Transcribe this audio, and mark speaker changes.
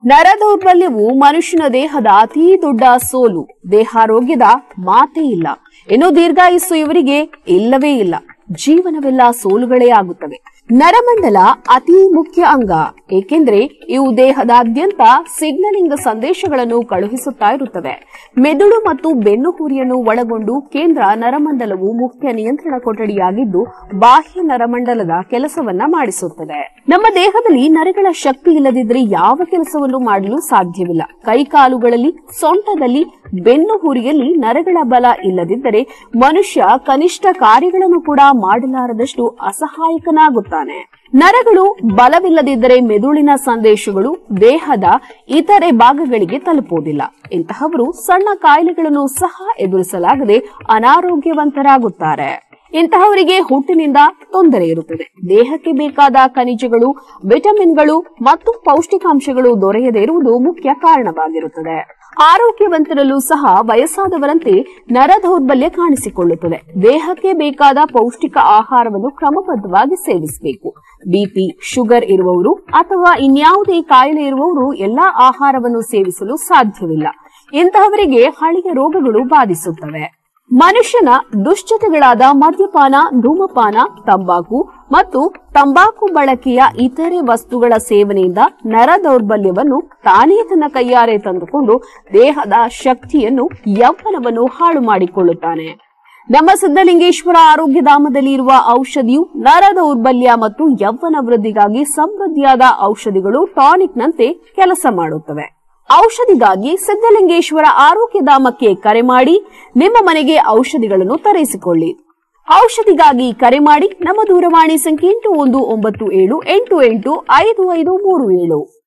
Speaker 1: ನರದೌರ್ಬಲ್ಯವು ಮನುಷ್ಯನ ದೇಹದ ಅತಿ ದೊಡ್ಡ ಸೋಲು. ದೇಹಾರೋಗ್ಯದ ಮಾತೇ ಇಲ್ಲ. ಇನ್ನು ದೀರ್ಘಾಯುಸ್ಸು ಇವರಿಗೆ ಇಲ್ಲವೇ ಇಲ್ಲ. ಜೀವನವೆಲ್ಲ ಸೋಲುಗಳೇ ಆಗುತ್ತವೆ. ನರಮಂಡಲ ಅತಿ ಮುಖ್ಯ ಅಂಗ, ಏಕೆಂದ್ರೆ ಇವು ದೇಹದಾದ್ಯಂತ ಸಿಗ್ನಲಿಂಗ್ ಸಂದೇಶಗಳನ್ನು ಕಳುಹಿಸುತ್ತಾ ಇರುತ್ತವೆ. ಮೆದುಳು ಮತ್ತು ಬೆನ್ನುಹುರಿಯನ್ನು ಒಳಗೊಂಡು ಕೇಂದ್ರ ನರಮಂಡಲವು ಮುಖ್ಯ ನಿಯಂತ್ರಣ ಕೊಠಡಿಯಾಗಿದ್ದು ಬಾಹ್ಯ ನರಮಂಡಲದ ಕೆಲಸವನ್ನ ಮಾಡಿಸುತ್ತದೆ. ನಮ್ಮ ದೇಹದಲ್ಲಿ ನರಗಳ ಶಕ್ತಿ ಇಲ್ಲದಿದ್ದರೆ ಯಾವ ಕೆಲಸವನ್ನು ಮಾಡಲು ಸಾಧ್ಯವಿಲ್ಲ. ಕೈಕಾಲುಗಳಲ್ಲಿ, ಸೊಂಟದಲ್ಲಿ, ಬೆನ್ನುಹುರಿಯಲ್ಲಿ ನರಗಳ ಬಲ ಇಲ್ಲದಿದ್ದರೆ ಮನುಷ್ಯ ಕನಿಷ್ಠ ಕಾರ್ಯಗಳನ್ನು ಕೂಡ ಮಾಡಲಾರದಷ್ಟು ಅಸಹಾಯಕನಾಗುತ್ತಾನೆ. ನರಗಳು ಬಲವಿಲ್ಲದಿದ್ದರೆ ಮೆದುಳಿನ ಸಂದೇಶಗಳು ದೇಹದ ಇತರೆ ಭಾಗಗಳಿಗೆ ತಲುಪುವುದಿಲ್ಲ. ಇಂತಹವರು ಸಣ್ಣ ಕಾಯಿಲೆಗಳನ್ನು ಸಹ ಎದುರಿಸಲಾಗದೆ ಅನಾರೋಗ್ಯವಂತರಾಗುತ್ತಾರೆ. ಇಂತಹವರಿಗೆ ಹುಟ್ಟಿನಿಂದ ತೊಂದರೆ ಇರುತ್ತದೆ. ದೇಹಕ್ಕೆ ಬೇಕಾದ ಖನಿಜಗಳು, ವಿಟಮಿನ್ಗಳು ಮತ್ತು ಪೌಷ್ಟಿಕಾಂಶಗಳು ದೊರೆಯದೇ ಇರುವುದು ಮುಖ್ಯ ಕಾರಣವಾಗಿರುತ್ತದೆ. ಆರೋಗ್ಯವಂತರಲ್ಲೂ ಸಹ ವಯಸ್ಸಾದವರಂತೆ ನರ ದೌರ್ಬಲ್ಯ ಕಾಣಿಸಿಕೊಳ್ಳುತ್ತದೆ. ದೇಹಕ್ಕೆ ಬೇಕಾದ ಪೌಷ್ಟಿಕ ಆಹಾರವನ್ನು ಕ್ರಮಬದ್ಧವಾಗಿ ಸೇವಿಸಬೇಕು. ಬಿಪಿ, ಶುಗರ್ ಇರುವವರು ಅಥವಾ ಇನ್ಯಾವುದೇ ಕಾಯಿಲೆ ಇರುವವರು ಎಲ್ಲಾ ಆಹಾರವನ್ನು ಸೇವಿಸಲು ಸಾಧ್ಯವಿಲ್ಲ. ಇಂತಹವರಿಗೆ ಹಳೆಯ ರೋಗಗಳು ಬಾಧಿಸುತ್ತವೆ. ಮನುಷ್ಯನ ದುಶ್ಚಟಗಳಾದ ಮದ್ಯಪಾನ, ಧೂಮಪಾನ, ತಂಬಾಕು ಮತ್ತು ತಂಬಾಕು ಬಳಕೆಯ ಇತರೆ ವಸ್ತುಗಳ ಸೇವನೆಯಿಂದ ನರ ದೌರ್ಬಲ್ಯವನ್ನು ತಾನೇ ತನ್ನ ಕೈಯಾರೆ ತಂದುಕೊಂಡು ದೇಹದ ಶಕ್ತಿಯನ್ನು, ಯೌವನವನ್ನು ಹಾಳು ಮಾಡಿಕೊಳ್ಳುತ್ತಾನೆ. ನಮ್ಮ ಸಿದ್ಧಲಿಂಗೇಶ್ವರ ಆರೋಗ್ಯಧಾಮದಲ್ಲಿ ಇರುವ ಔಷಧಿಯು ನರ ದೌರ್ಬಲ್ಯ ಮತ್ತು ಯೌವನ ವೃದ್ಧಿಗಾಗಿ ಸಮೃದ್ಧಿಯಾದ ಔಷಧಿಗಳು ಟಾನಿಕ್ನಂತೆ ಕೆಲಸ ಮಾಡುತ್ತವೆ. ಔಷಧಿಗಾಗಿ ಸಿದ್ಧಲಿಂಗೇಶ್ವರ ಆರೋಗ್ಯಧಾಮಕ್ಕೆ ಕರೆ ಮಾಡಿ ನಿಮ್ಮ ಮನೆಗೆ ಔಷಧಿಗಳನ್ನು ತರಿಸಿಕೊಳ್ಳಿ. ಔಷಧಿಗಾಗಿ ಕರೆ ಮಾಡಿ. ನಮ್ಮ ದೂರವಾಣಿ ಸಂಖ್ಯೆ 8197885537.